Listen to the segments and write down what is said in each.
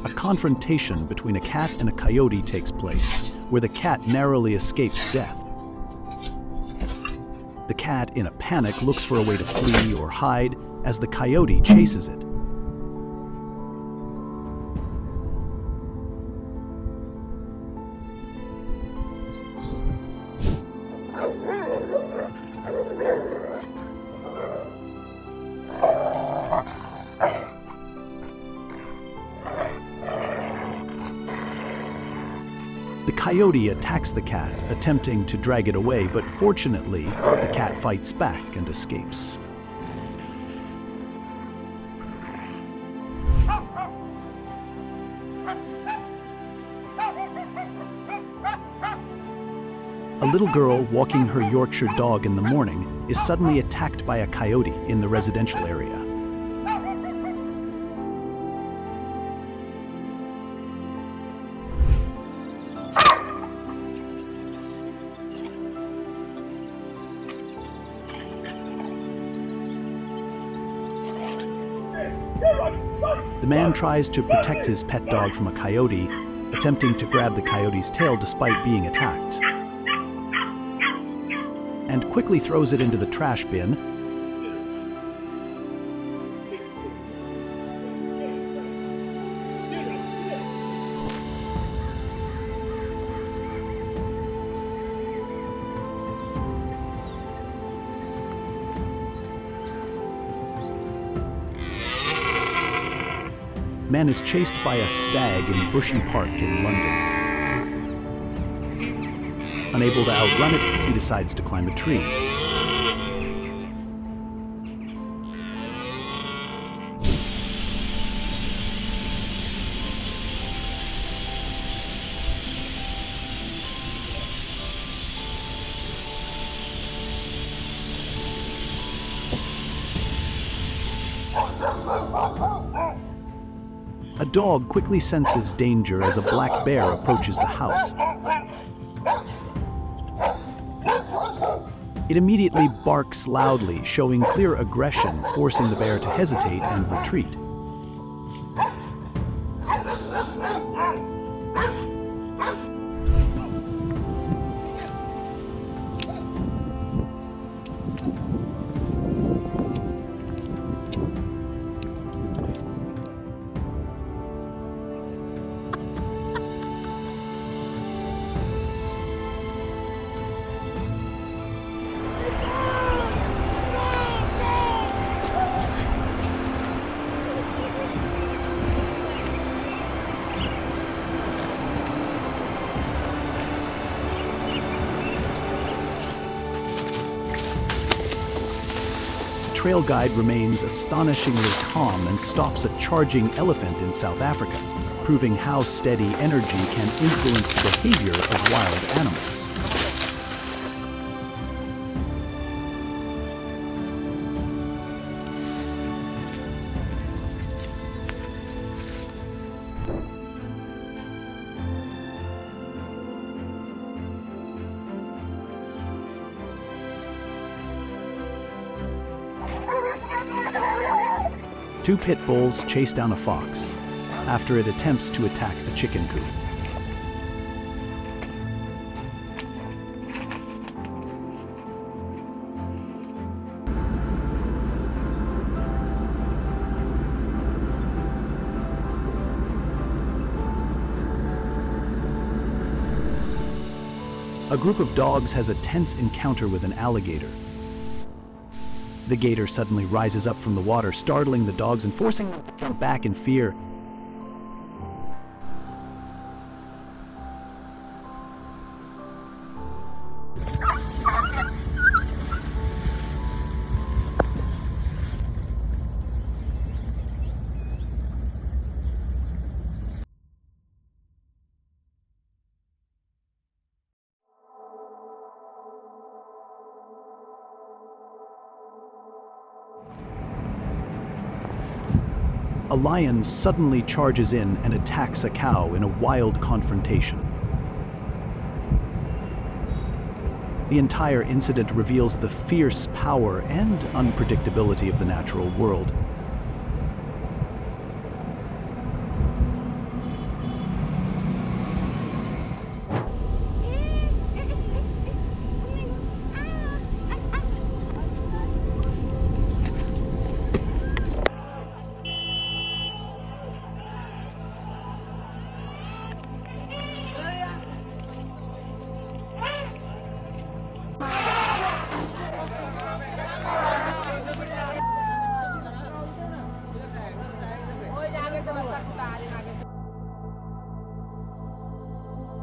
a confrontation between a cat and a coyote takes place, where the cat narrowly escapes death. The cat, in a panic, looks for a way to flee or hide as the coyote chases it. The coyote attacks the cat, attempting to drag it away, but fortunately, the cat fights back and escapes. A little girl walking her Yorkshire dog in the morning is suddenly attacked by a coyote in the residential area. The man tries to protect his pet dog from a coyote, attempting to grab the coyote's tail despite being attacked, and quickly throws it into the trash bin. Man is chased by a stag in Bushy Park in London. Unable to outrun it, he decides to climb a tree. A dog quickly senses danger as a black bear approaches the house. It immediately barks loudly, showing clear aggression, forcing the bear to hesitate and retreat. Trail guide remains astonishingly calm and stops a charging elephant in South Africa, proving how steady energy can influence the behavior of wild animals. Two pit bulls chase down a fox after it attempts to attack a chicken coop. A group of dogs has a tense encounter with an alligator. The gator suddenly rises up from the water, startling the dogs and forcing them to jump back in fear. A lion suddenly charges in and attacks a cow in a wild confrontation. The entire incident reveals the fierce power and unpredictability of the natural world.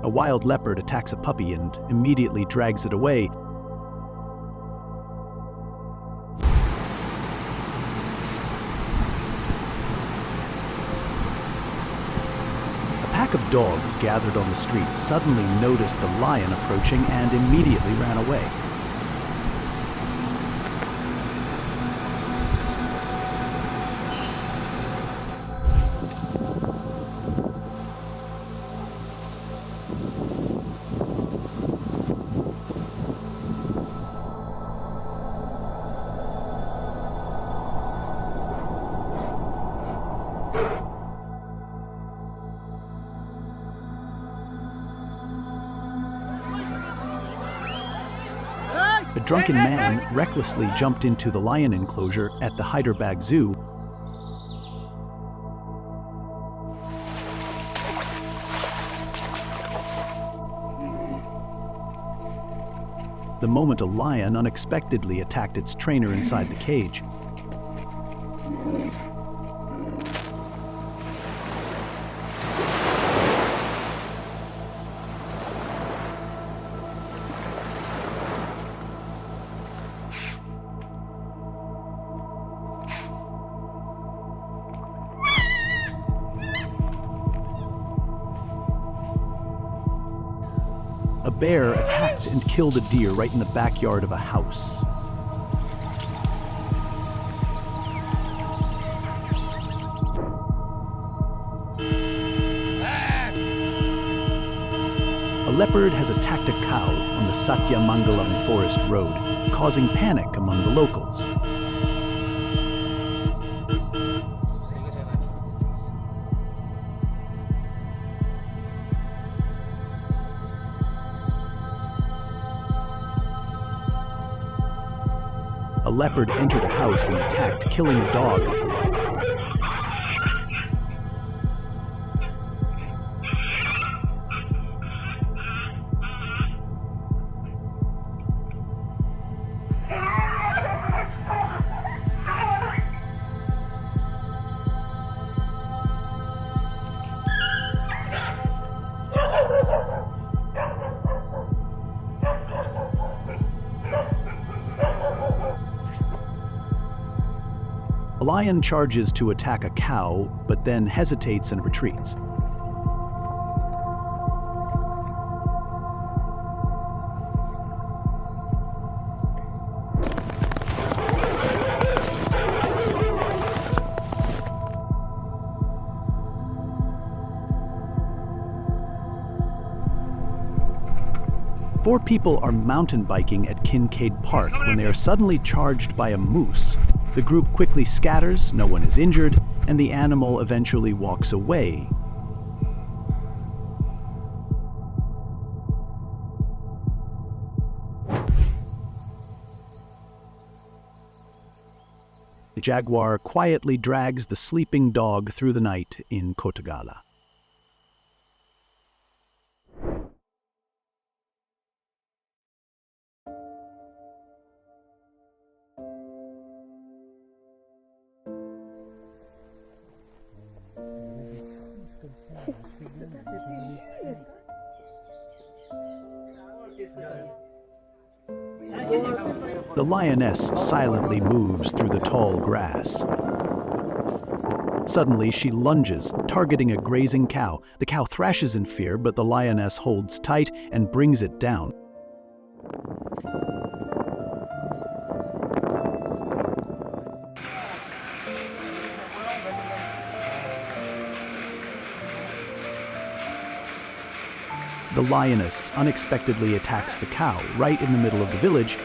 A wild leopard attacks a puppy and immediately drags it away. A pack of dogs gathered on the street suddenly noticed the lion approaching and immediately ran away. A drunken man recklessly jumped into the lion enclosure at the Hyderabad Zoo. The moment a lion unexpectedly attacked its trainer inside the cage. A bear attacked and killed a deer right in the backyard of a house. A leopard has attacked a cow on the Satyamangalam Forest Road, causing panic among the locals. A leopard entered a house and attacked, killing a dog. A lion charges to attack a cow, but then hesitates and retreats. Four people are mountain biking at Kincaid Park when they are suddenly charged by a moose. The group quickly scatters, no one is injured, and the animal eventually walks away. The jaguar quietly drags the sleeping dog through the night in Kotagala. The lioness silently moves through the tall grass. Suddenly, she lunges, targeting a grazing cow. The cow thrashes in fear, but the lioness holds tight and brings it down. The lioness unexpectedly attacks the cow right in the middle of the village.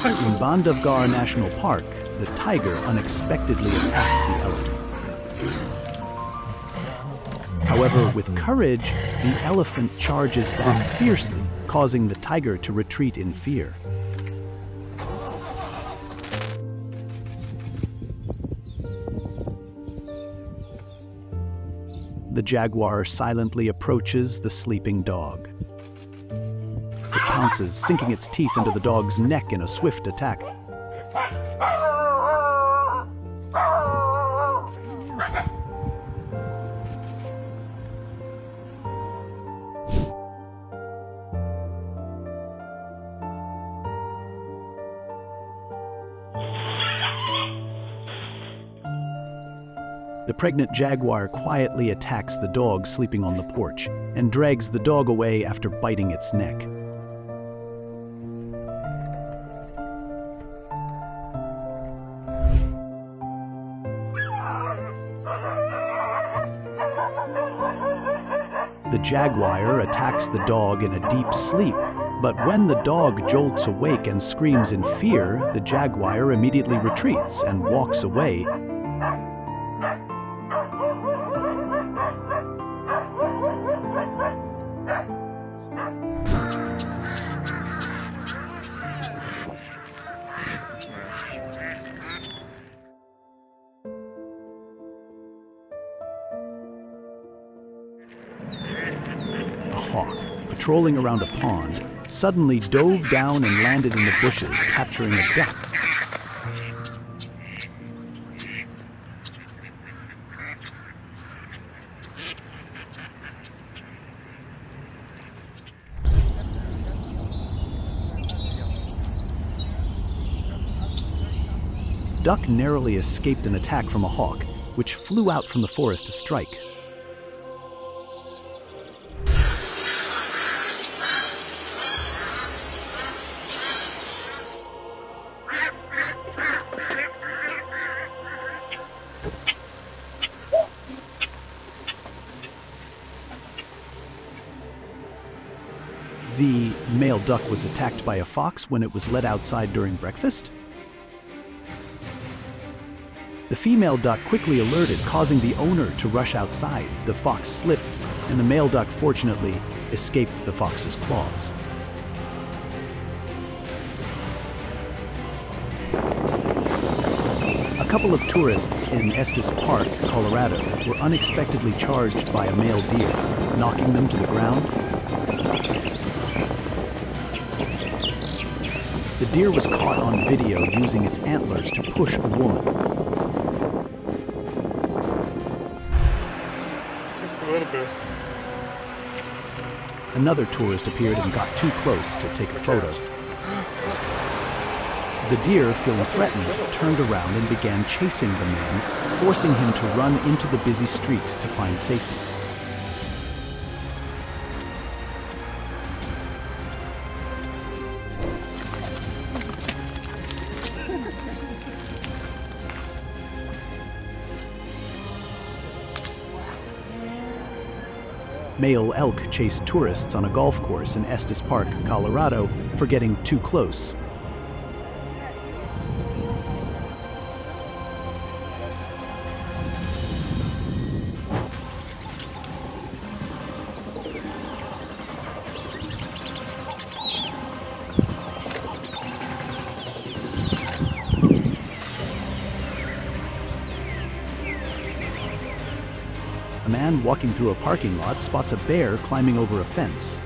In Bandhavgarh National Park, the tiger unexpectedly attacks the elephant. However, with courage, the elephant charges back fiercely, causing the tiger to retreat in fear. The jaguar silently approaches the sleeping dog. It pounces, sinking its teeth into the dog's neck in a swift attack. The pregnant jaguar quietly attacks the dog sleeping on the porch and drags the dog away after biting its neck. The jaguar attacks the dog in a deep sleep, but when the dog jolts awake and screams in fear, the jaguar immediately retreats and walks away. A hawk, patrolling around a pond, suddenly dove down and landed in the bushes, capturing a duck. Duck narrowly escaped an attack from a hawk, which flew out from the forest to strike. The male duck was attacked by a fox when it was let outside during breakfast. The female duck quickly alerted, causing the owner to rush outside. The fox slipped, and the male duck fortunately escaped the fox's claws. A couple of tourists in Estes Park, Colorado, were unexpectedly charged by a male deer, knocking them to the ground. The deer was caught on video using its antlers to push a woman. Just a little bit. Another tourist appeared and got too close to take a photo. The deer, feeling threatened, turned around and began chasing the man, forcing him to run into the busy street to find safety. Male elk chased tourists on a golf course in Estes Park, Colorado, for getting too close. A man walking through a parking lot spots a bear climbing over a fence.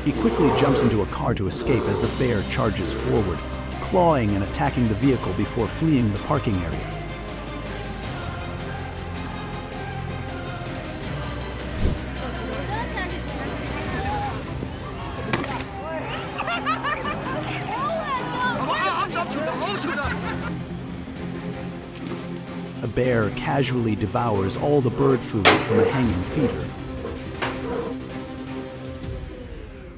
He quickly jumps into a car to escape as the bear charges forward, clawing and attacking the vehicle before fleeing the parking area. A bear casually devours all the bird food from a hanging feeder.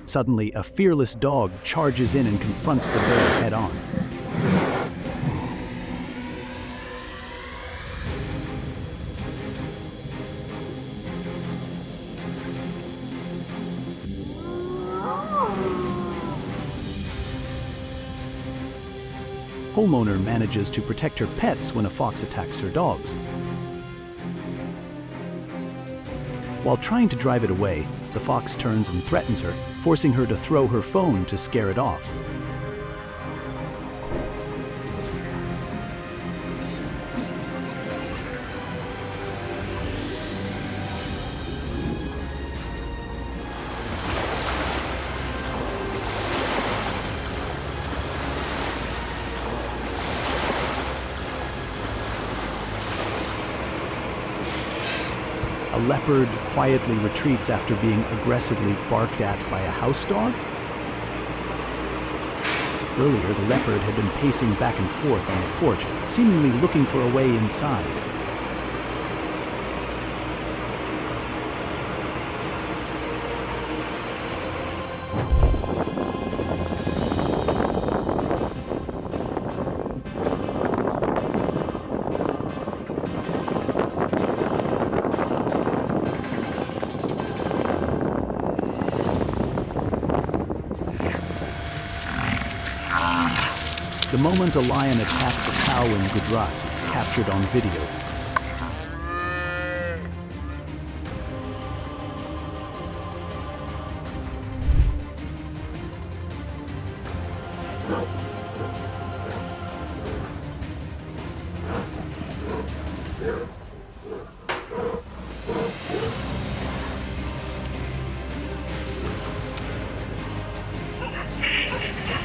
Suddenly, a fearless dog charges in and confronts the bear head-on. homeowner manages to protect her pets when a fox attacks her dogs. While trying to drive it away, the fox turns and threatens her, forcing her to throw her phone to scare it off. A leopard quietly retreats after being aggressively barked at by a house dog? Earlier, the leopard had been pacing back and forth on the porch, seemingly looking for a way inside. The moment a lion attacks a cow in Gujarat is captured on video.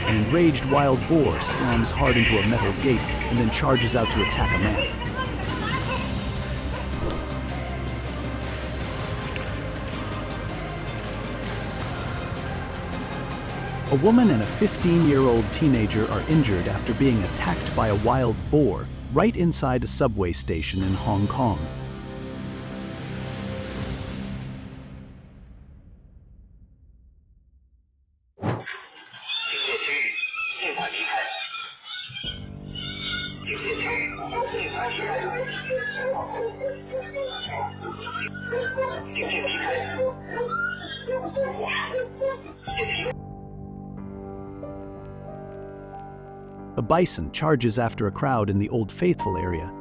An enraged wild boar slams hard into a metal gate and then charges out to attack a man. A woman and a 15-year-old teenager are injured after being attacked by a wild boar right inside a subway station in Hong Kong. A bison charges after a crowd in the Old Faithful area.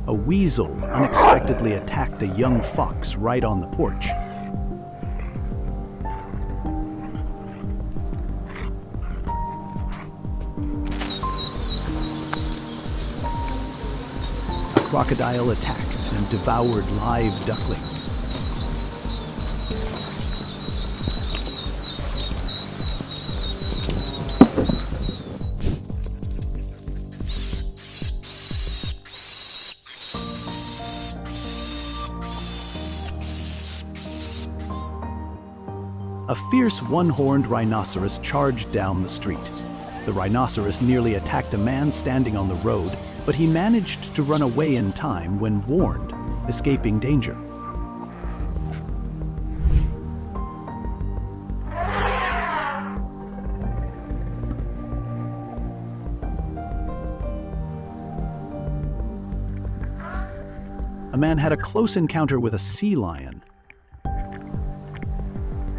A weasel unexpectedly attacked a young fox right on the porch. A crocodile attacked and devoured live ducklings. A fierce one-horned rhinoceros charged down the street. The rhinoceros nearly attacked a man standing on the road, but he managed to run away in time when warned, escaping danger. A man had a close encounter with a sea lion.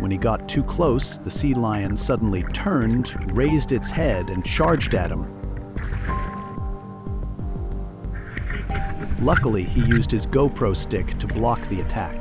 When he got too close, the sea lion suddenly turned, raised its head, and charged at him. Luckily, he used his GoPro stick to block the attack.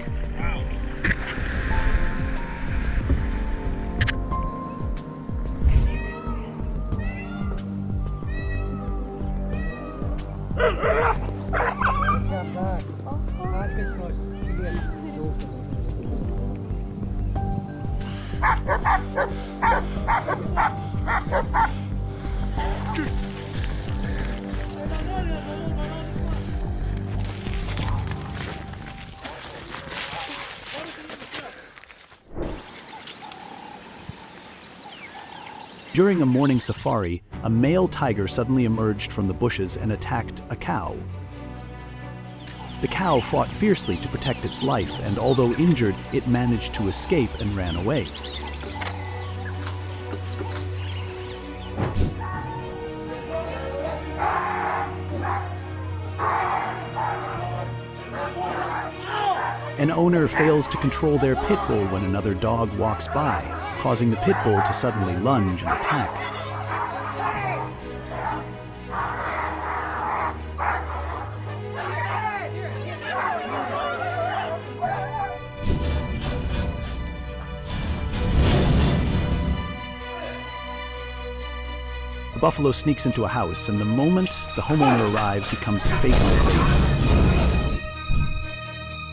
During a morning safari, a male tiger suddenly emerged from the bushes and attacked a cow. The cow fought fiercely to protect its life, and although injured, it managed to escape and ran away. An owner fails to control their pit bull when another dog walks by, causing the pit bull to suddenly lunge and attack. The buffalo sneaks into a house, and the moment the homeowner arrives, he comes face to face.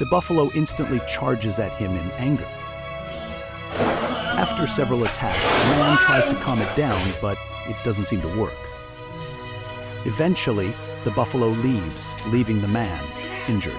The buffalo instantly charges at him in anger. After several attacks, the man tries to calm it down, but it doesn't seem to work. Eventually, the buffalo leaves, leaving the man injured.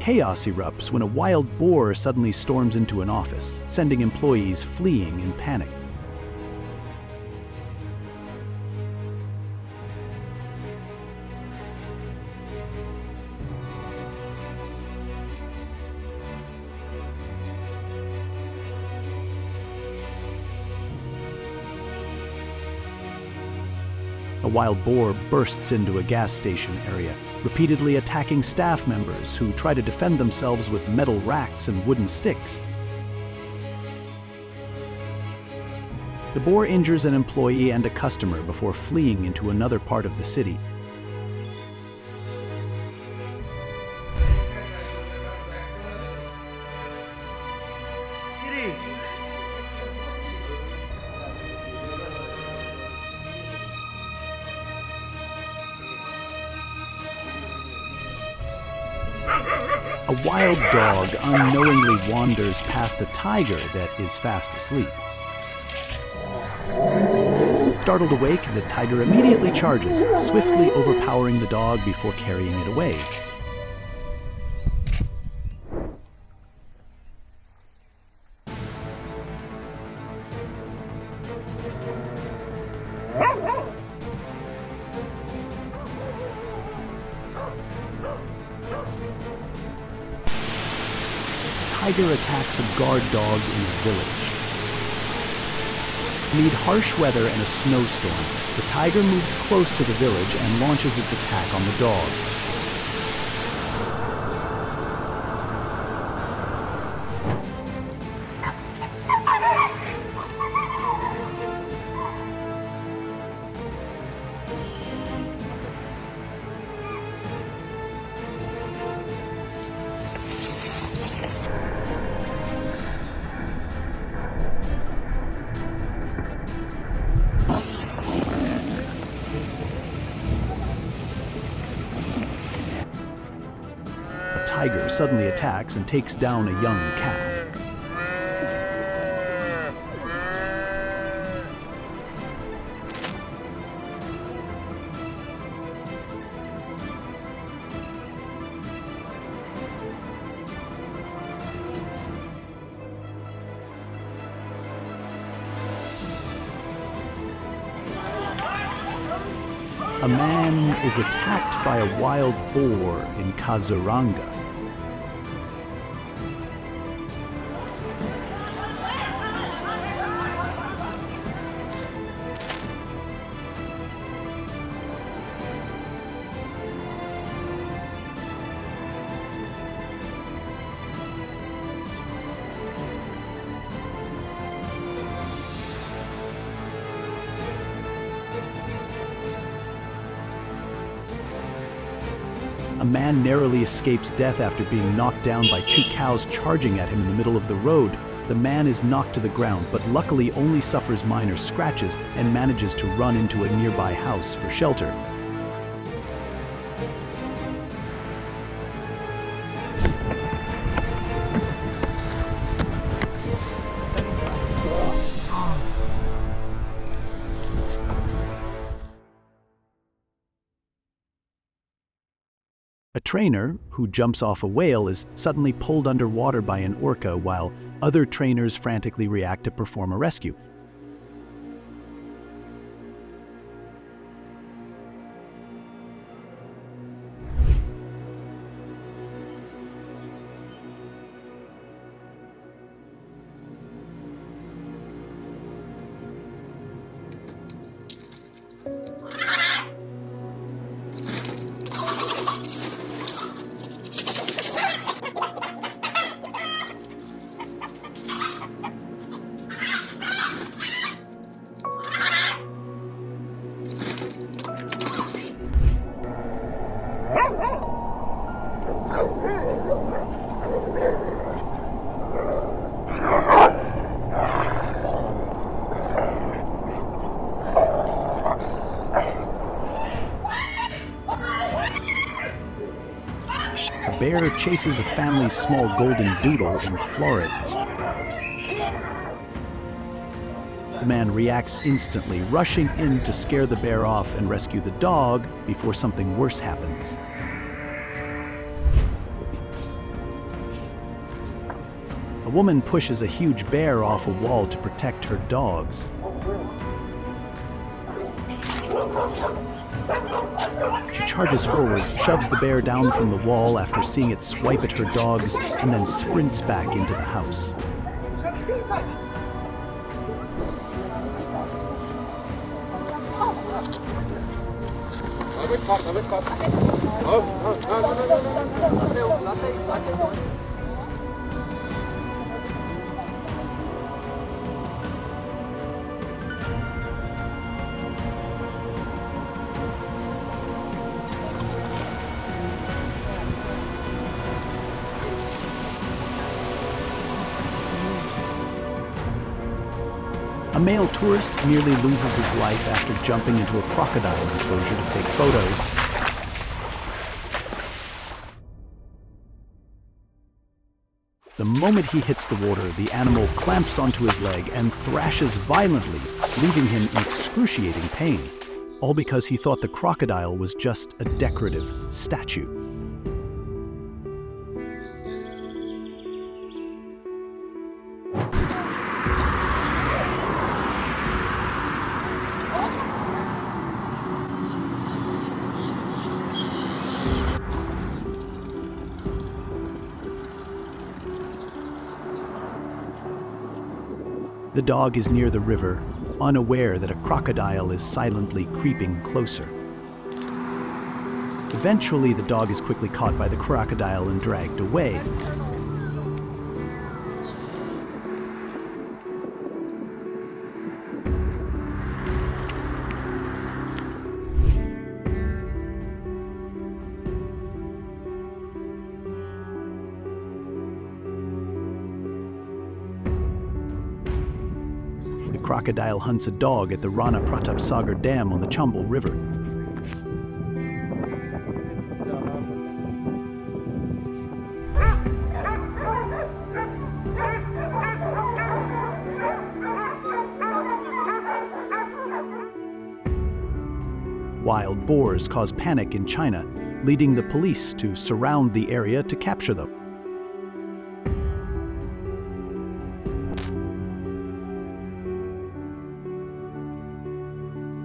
Chaos erupts when a wild boar suddenly storms into an office, sending employees fleeing in panic. A wild boar bursts into a gas station area, repeatedly attacking staff members who try to defend themselves with metal racks and wooden sticks. The boar injures an employee and a customer before fleeing into another part of the city. A wild dog unknowingly wanders past a tiger that is fast asleep. Startled awake, the tiger immediately charges, swiftly overpowering the dog before carrying it away. Tiger attacks a guard dog in a village. Amid harsh weather and a snowstorm, the tiger moves close to the village and launches its attack on the dog. A tiger suddenly attacks and takes down a young calf. A man is attacked by a wild boar in Kazuranga. A man narrowly escapes death after being knocked down by two cows charging at him in the middle of the road. The man is knocked to the ground, but luckily only suffers minor scratches and manages to run into a nearby house for shelter. A trainer who jumps off a whale is suddenly pulled underwater by an orca while other trainers frantically react to perform a rescue. A bear chases a family's small golden doodle in Florida. The man reacts instantly, rushing in to scare the bear off and rescue the dog before something worse happens. A woman pushes a huge bear off a wall to protect her dogs. She charges forward, shoves the bear down from the wall after seeing it swipe at her dogs, and then sprints back into the house. A male tourist nearly loses his life after jumping into a crocodile enclosure to take photos. The moment he hits the water, the animal clamps onto his leg and thrashes violently, leaving him in excruciating pain, all because he thought the crocodile was just a decorative statue. The dog is near the river, unaware that a crocodile is silently creeping closer. Eventually, the dog is quickly caught by the crocodile and dragged away. The crocodile hunts a dog at the Rana Pratap Sagar Dam on the Chambal River. Wild boars cause panic in China, leading the police to surround the area to capture them.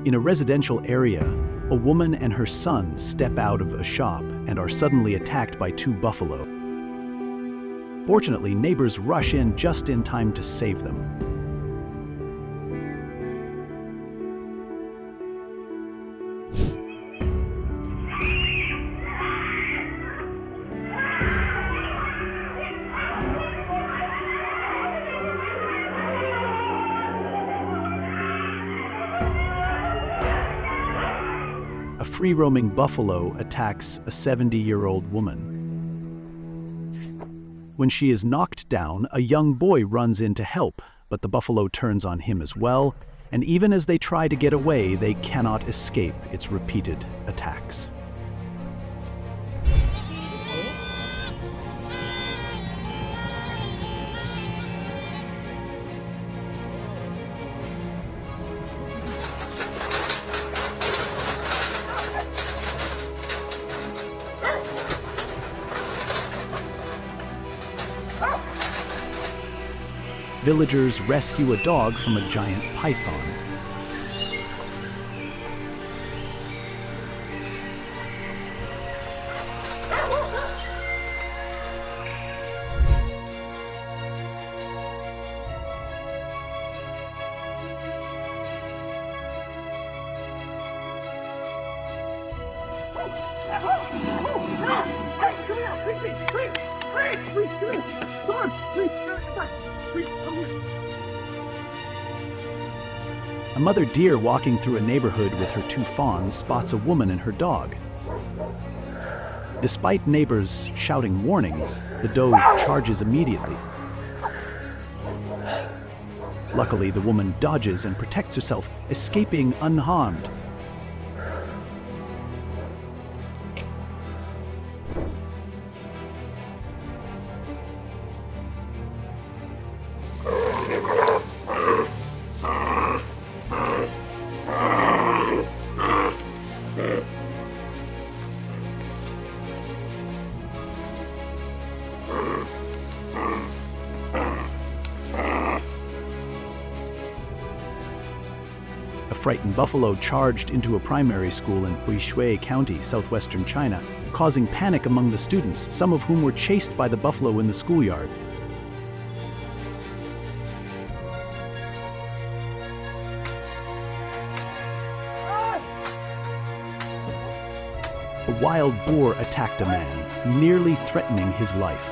In a residential area, a woman and her son step out of a shop and are suddenly attacked by two buffalo. Fortunately, neighbors rush in just in time to save them. A free-roaming buffalo attacks a 70-year-old woman. When she is knocked down, a young boy runs in to help, but the buffalo turns on him as well, and even as they try to get away, they cannot escape its repeated attacks. villagers rescue a dog from a giant python. A mother deer walking through a neighborhood with her two fawns spots a woman and her dog. Despite neighbors shouting warnings, the doe charges immediately. Luckily, the woman dodges and protects herself, escaping unharmed. A frightened buffalo charged into a primary school in Huishui County, southwestern China, causing panic among the students, some of whom were chased by the buffalo in the schoolyard. A wild boar attacked a man, nearly threatening his life.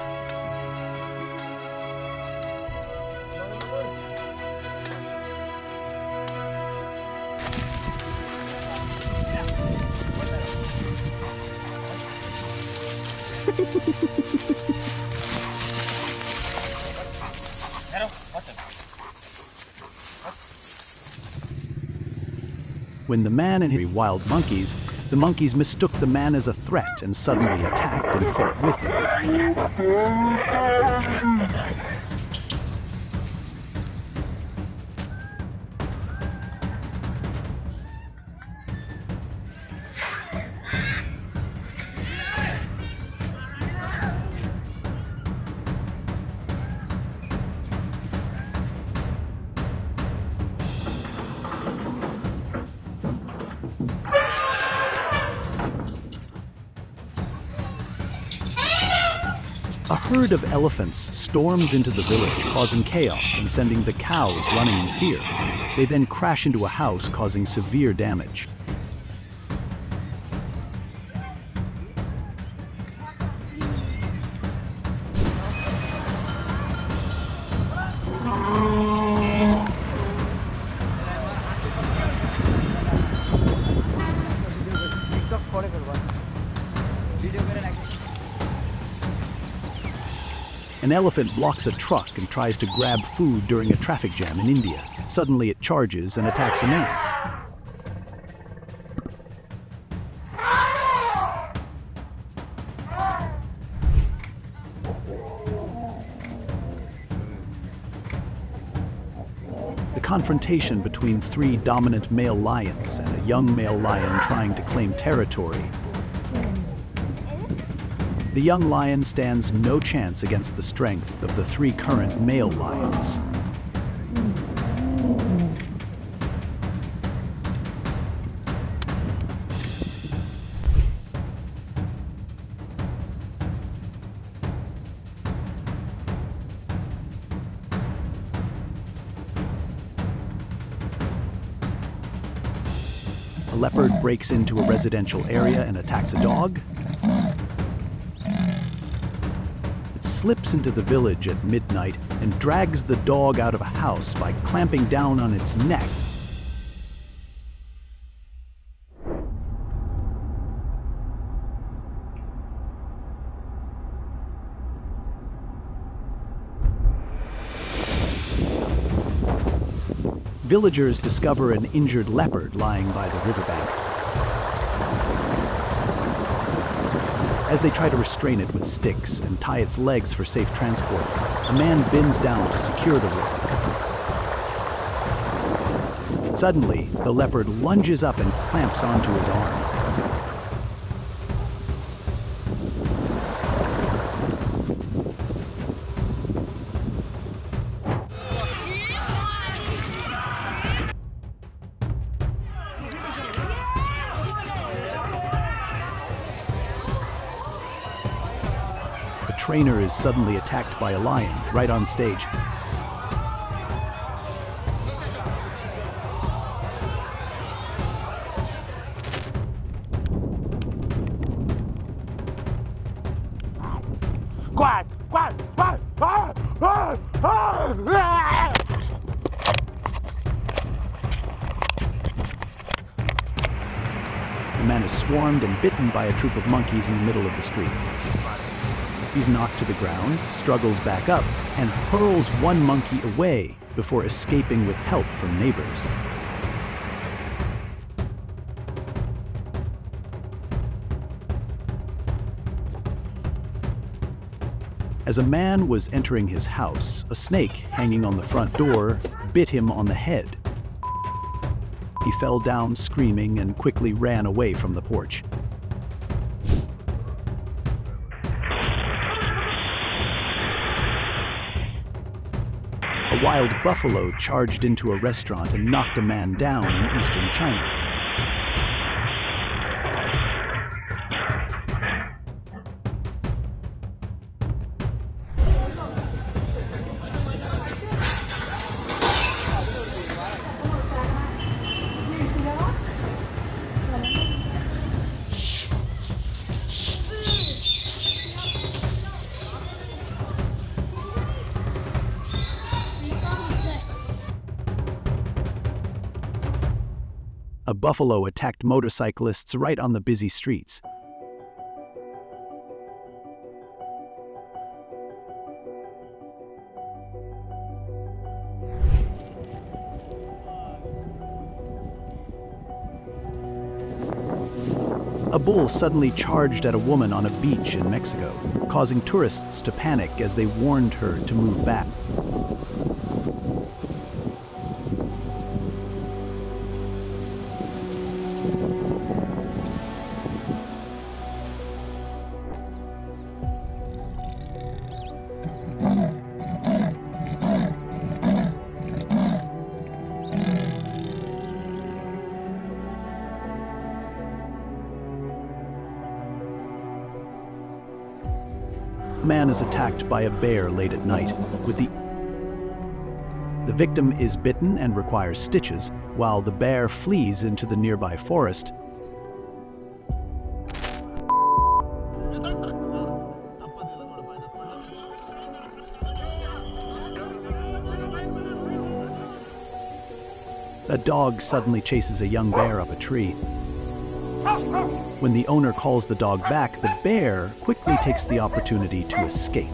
When the man and his wild monkeys, the monkeys mistook the man as a threat and suddenly attacked and fought with him. A herd of elephants storms into the village, causing chaos and sending the cows running in fear. They then crash into a house, causing severe damage. An elephant blocks a truck and tries to grab food during a traffic jam in India. Suddenly it charges and attacks a man. The confrontation between three dominant male lions and a young male lion trying to claim territory. The young lion stands no chance against the strength of the three current male lions. A leopard breaks into a residential area and attacks a dog. Slips into the village at midnight and drags the dog out of a house by clamping down on its neck. Villagers discover an injured leopard lying by the riverbank. As they try to restrain it with sticks and tie its legs for safe transport, a man bends down to secure the rope. Suddenly, the leopard lunges up and clamps onto his arm. trainer is suddenly attacked by a lion right on stage. The man is swarmed and bitten by a troop of monkeys in the middle of the street. He's knocked to the ground, struggles back up, and hurls one monkey away before escaping with help from neighbors. As a man was entering his house, a snake hanging on the front door bit him on the head. He fell down screaming and quickly ran away from the porch. A wild buffalo charged into a restaurant and knocked a man down in eastern China. A buffalo attacked motorcyclists right on the busy streets. A bull suddenly charged at a woman on a beach in Mexico, causing tourists to panic as they warned her to move back. A man is attacked by a bear late at night. The victim is bitten and requires stitches, while the bear flees into the nearby forest. A dog suddenly chases a young bear up a tree. When the owner calls the dog back, the bear quickly takes the opportunity to escape.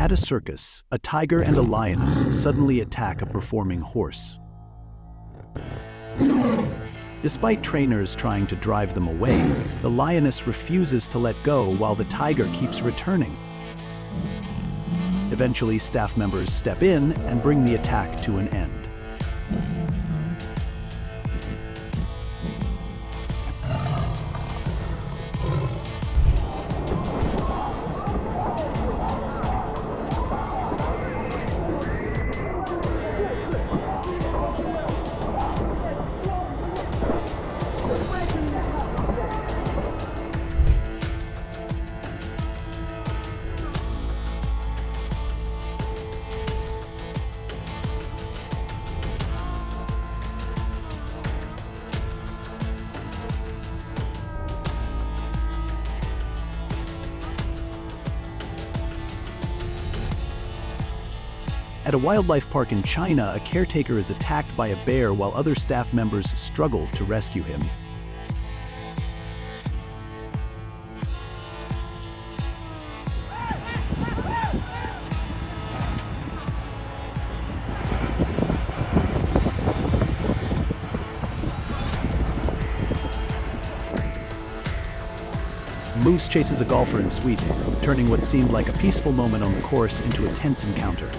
At a circus, a tiger and a lioness suddenly attack a performing horse. Despite trainers trying to drive them away, the lioness refuses to let go while the tiger keeps returning. Eventually, staff members step in and bring the attack to an end. At a wildlife park in China, a caretaker is attacked by a bear while other staff members struggle to rescue him. moose chases a golfer in Sweden, turning what seemed like a peaceful moment on the course into a tense encounter.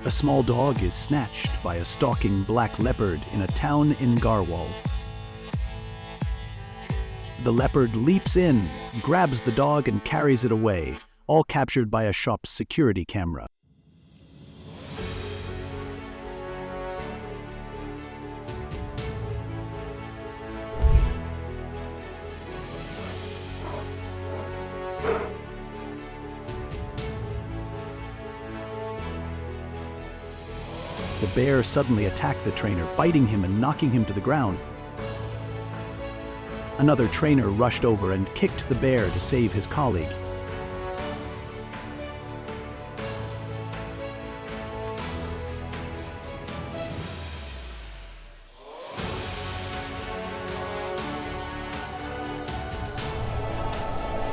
A small dog is snatched by a stalking black leopard in a town in Garwal. The leopard leaps in, grabs the dog and carries it away, all captured by a shop's security camera. The bear suddenly attacked the trainer, biting him and knocking him to the ground. Another trainer rushed over and kicked the bear to save his colleague.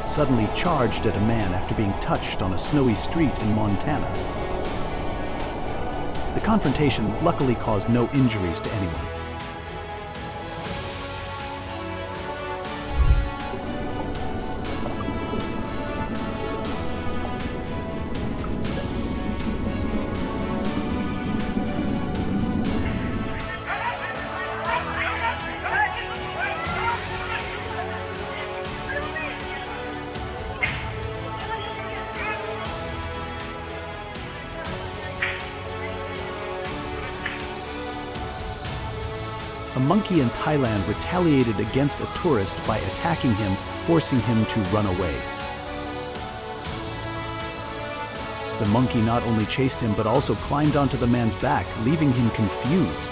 Suddenly charged at a man after being touched on a snowy street in Montana. The confrontation luckily caused no injuries to anyone. A monkey in Thailand retaliated against a tourist by attacking him, forcing him to run away. The monkey not only chased him but also climbed onto the man's back, leaving him confused.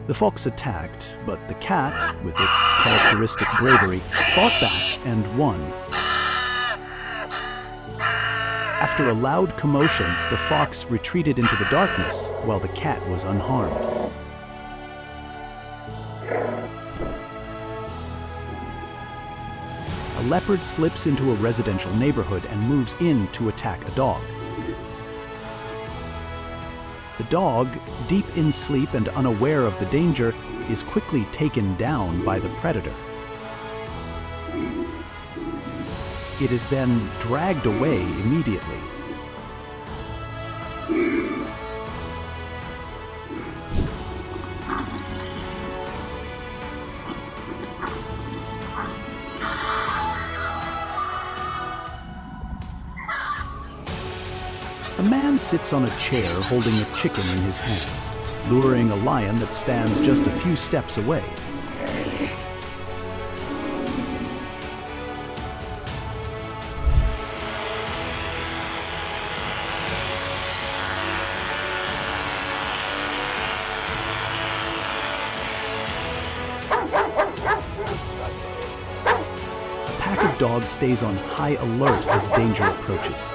The fox attacked, but the cat, with its characteristic bravery, fought back and won. After a loud commotion, the fox retreated into the darkness, while the cat was unharmed. A leopard slips into a residential neighborhood and moves in to attack a dog. The dog, deep in sleep and unaware of the danger, is quickly taken down by the predator. It is then dragged away immediately. A man sits on a chair holding a chicken in his hands, luring a lion that stands just a few steps away. A pack of dogs stays on high alert as danger approaches.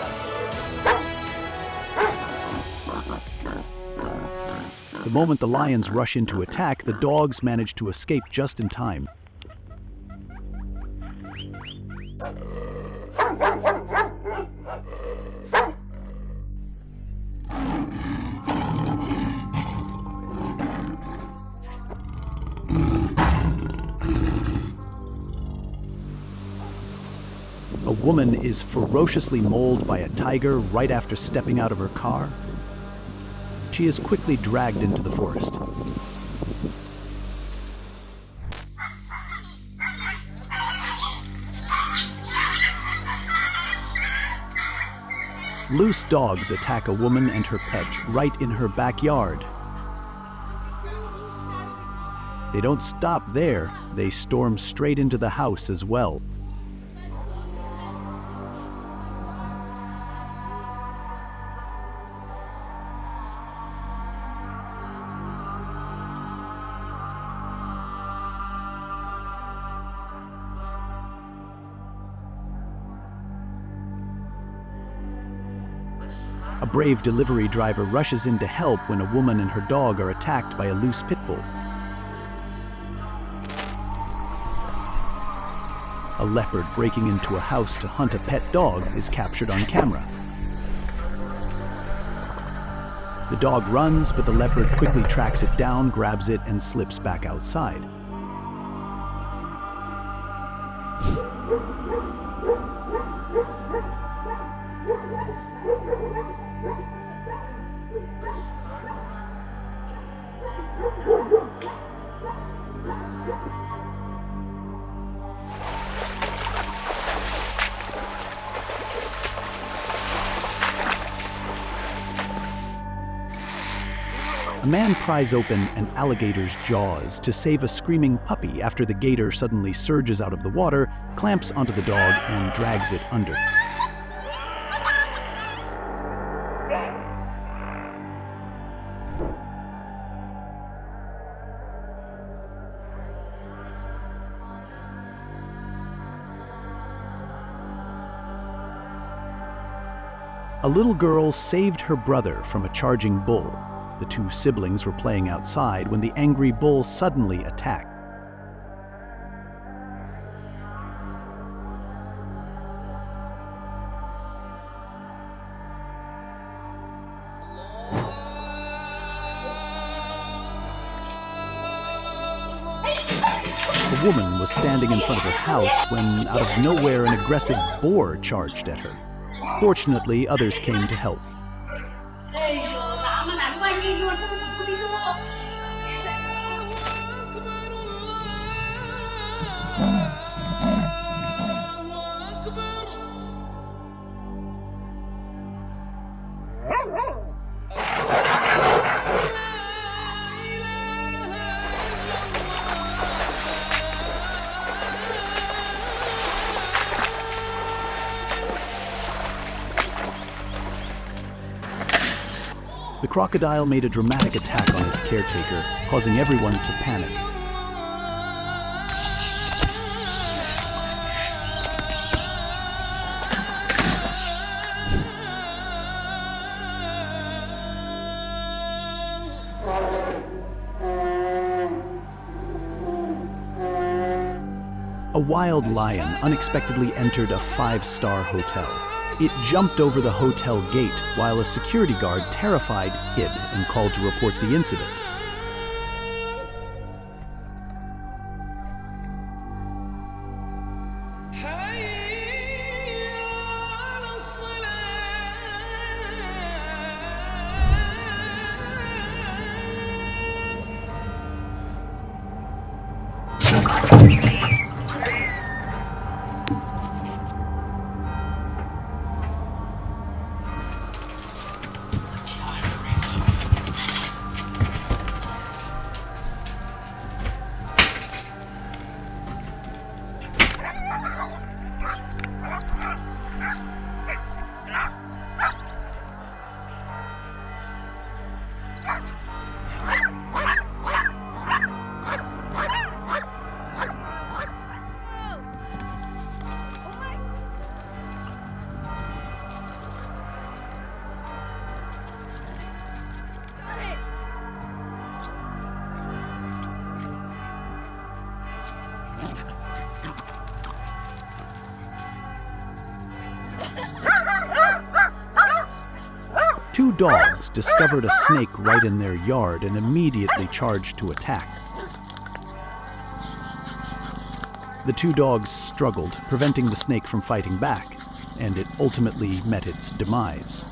The moment the lions rush into attack, the dogs manage to escape just in time. A woman is ferociously mauled by a tiger right after stepping out of her car. She is quickly dragged into the forest. Loose dogs attack a woman and her pet right in her backyard. They don't stop there, they storm straight into the house as well. A brave delivery driver rushes in to help when a woman and her dog are attacked by a loose pit bull. A leopard breaking into a house to hunt a pet dog is captured on camera. The dog runs, but the leopard quickly tracks it down, grabs it, and slips back outside. A man pries open an alligator's jaws to save a screaming puppy after the gator suddenly surges out of the water, clamps onto the dog, and drags it under. A little girl saved her brother from a charging bull. The two siblings were playing outside when the angry bull suddenly attacked. A woman was standing in front of her house when, out of nowhere, an aggressive boar charged at her. Fortunately, others came to help. The crocodile made a dramatic attack on its caretaker, causing everyone to panic. A wild lion unexpectedly entered a five-star hotel. It jumped over the hotel gate while a security guard, terrified, hid and called to report the incident. Two dogs discovered a snake right in their yard and immediately charged to attack. The two dogs struggled, preventing the snake from fighting back, and it ultimately met its demise.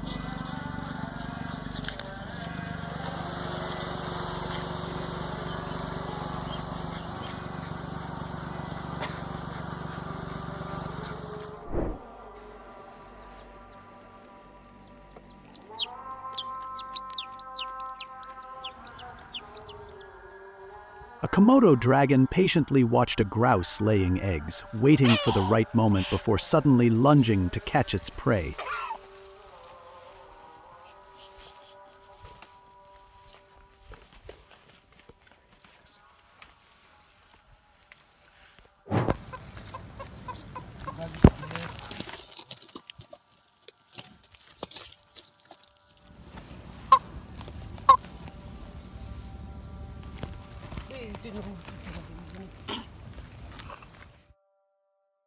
A Komodo dragon patiently watched a grouse laying eggs, waiting for the right moment before suddenly lunging to catch its prey.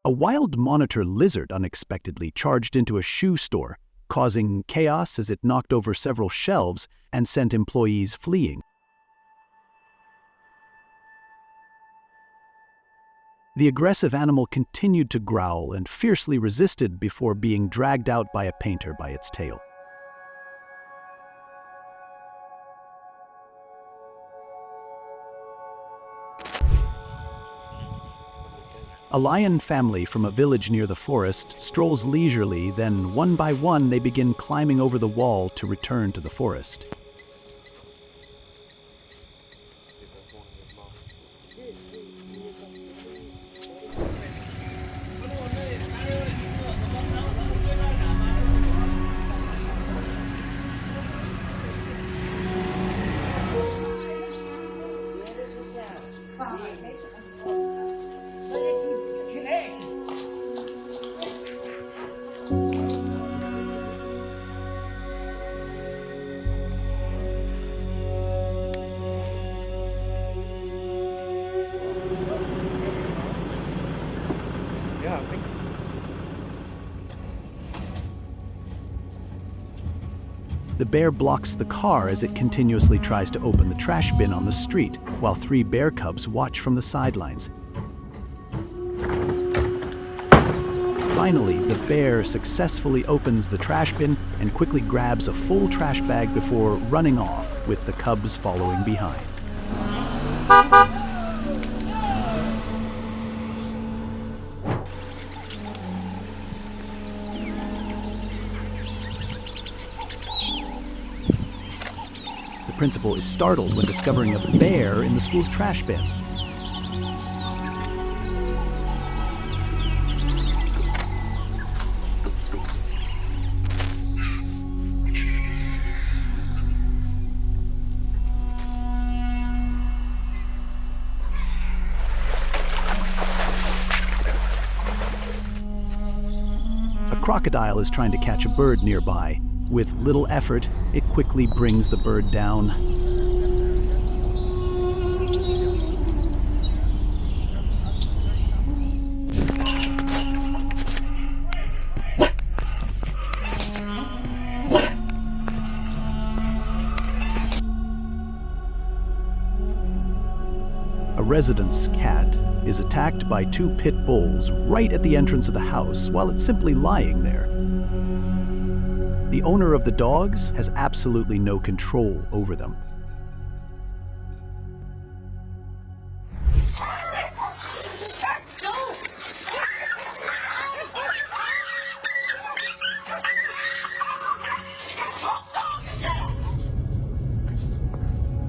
A wild monitor lizard unexpectedly charged into a shoe store, causing chaos as it knocked over several shelves and sent employees fleeing. The aggressive animal continued to growl and fiercely resisted before being dragged out by a painter by its tail. A lion family from a village near the forest strolls leisurely, then one by one they begin climbing over the wall to return to the forest. Yeah, I think so. The bear blocks the car as it continuously tries to open the trash bin on the street, while 3 bear cubs watch from the sidelines. Finally, the bear successfully opens the trash bin and quickly grabs a full trash bag before running off, with the cubs following behind. The principal is startled when discovering a bear in the school's trash bin. A crocodile is trying to catch a bird nearby. With little effort, it quickly brings the bird down. A resident's cat is attacked by 2 pit bulls right at the entrance of the house while it's simply lying there. The owner of the dogs has absolutely no control over them.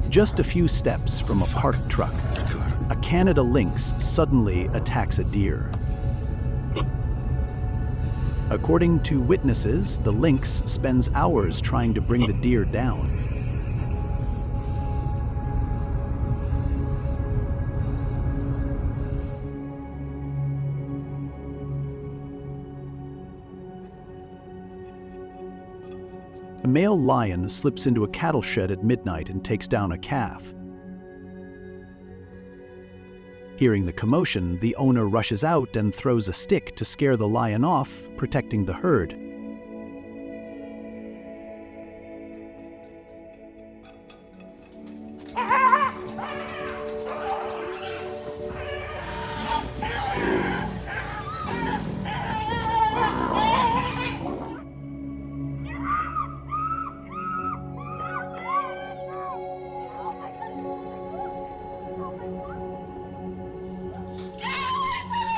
Just a few steps from a parked truck, a Canada lynx suddenly attacks a deer. According to witnesses, the lynx spends hours trying to bring the deer down. A male lion slips into a cattle shed at midnight and takes down a calf. Hearing the commotion, the owner rushes out and throws a stick to scare the lion off, protecting the herd.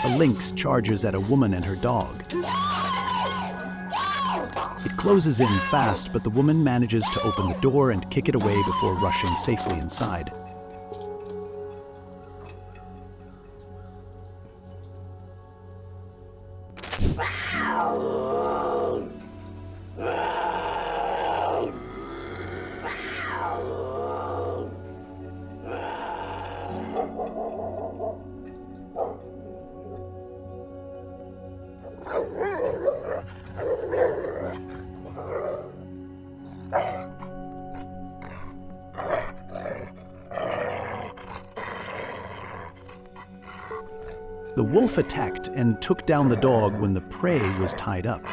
A lynx charges at a woman and her dog. It closes in fast, but the woman manages to open the door and kick it away before rushing safely inside. The wolf attacked and took down the dog when the prey was tied up.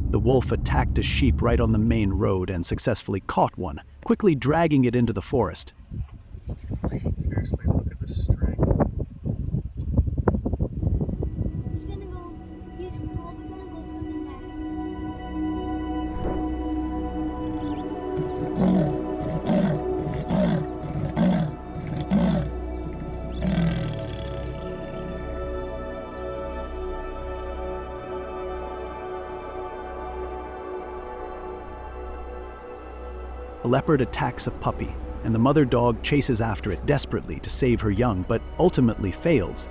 The wolf attacked a sheep right on the main road and successfully caught one, quickly dragging it into the forest. Seriously, look at this string. He's probably gonna go for the neck. A leopard attacks a puppy, and the mother dog chases after it desperately to save her young, but ultimately fails.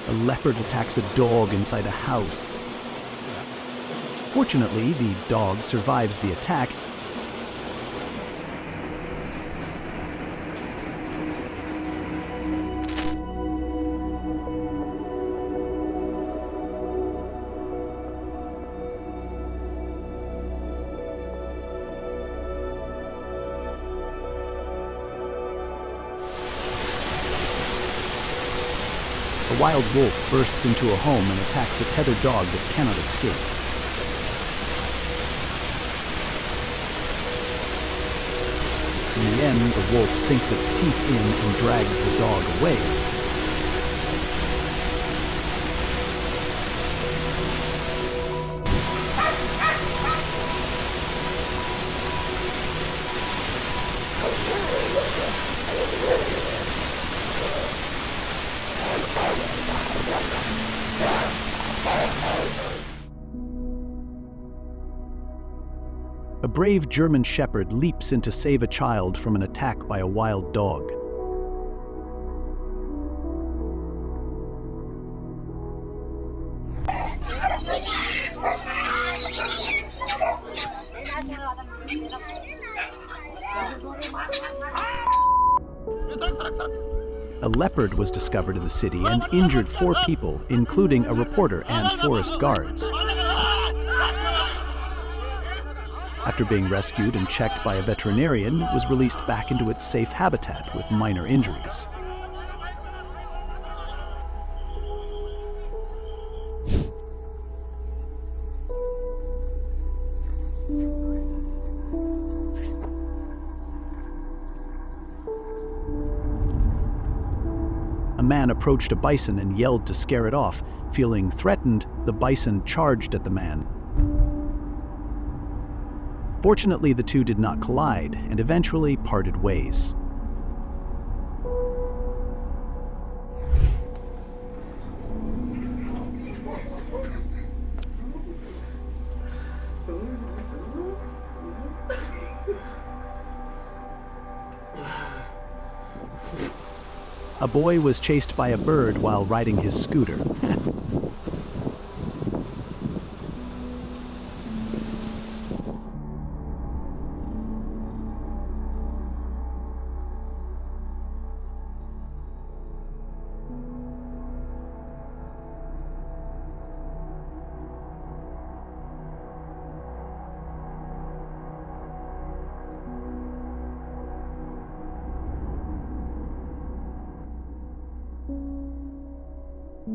A leopard attacks a dog inside a house. Fortunately, the dog survives the attack. A wild wolf bursts into a home and attacks a tethered dog that cannot escape. In the end, the wolf sinks its teeth in and drags the dog away. A brave German shepherd leaps in to save a child from an attack by a wild dog. A leopard was discovered in the city and injured 4 people, including a reporter and forest guards. After being rescued and checked by a veterinarian, it was released back into its safe habitat with minor injuries. A man approached a bison and yelled to scare it off. Feeling threatened, the bison charged at the man. Fortunately, the two did not collide and eventually parted ways. A boy was chased by a bird while riding his scooter.